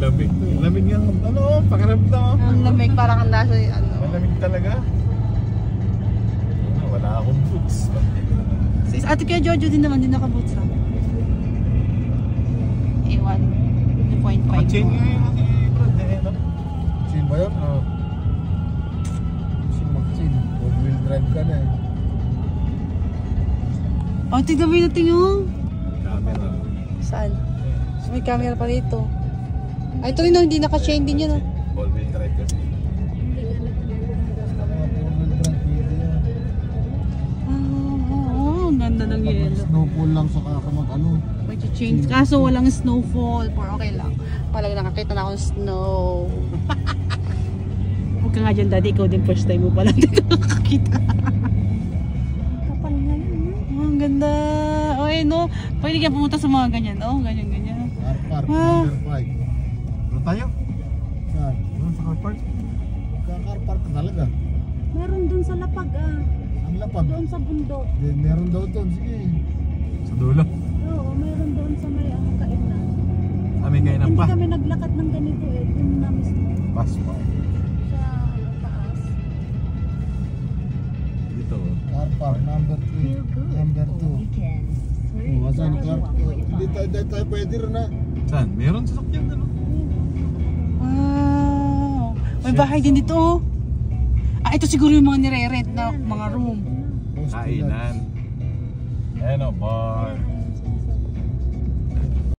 lamig. Lamig yung ano, pakiramdam. Ang lamig, parang ang nasa ano. Malamig talaga. Wala akong boots. Sis, ate kaya Jojo din naman, din naka-boots lang. A1, 2.5. Naka-chain nga yun si Brad. Chain ba yun? Oo. Chain mag-chain. 4-wheel drive ka na eh. Oh, tignan mo yung tingin. Camera. Saan? May camera pa dito. Ay, ito rin no, hindi naka-chain din yun. All-wheel drive kasi. Ang ganda ng yelo. Snowfall lang sa kakamag ano. May change. Kaso walang snowfall. Pero okay lang. Palang nakakita na akong snow. Huwag ka nga dyan, daddy. Ikaw din first time mo pala dito nakakita. Kapal nga yun. Oh, ang ganda. O eh, no? Pwede ka pumunta sa mga ganyan, no? Ganyan. Car park number 5. Ano tayo? Saan? Doon sa car park? Car park ka talaga. Meron dun sa lapag Ang lapag. doon sa bundok. Meron daw doon. Sige. Sa dulo. Oo, meron doon sa may kainan. May kainan Hindi pa. kami naglakad ng ganito dun na mismo Passport. sa taas. Dito. Car park number 3. Number 2. Oh, asan car? Hindi tayo pwede rin na. Saan? Meron sasakyan ano? Wow. May bahay din dito, oh. Ah, ito siguro yung mga nire-rent na mga room. Kainan. Ayan o, bar.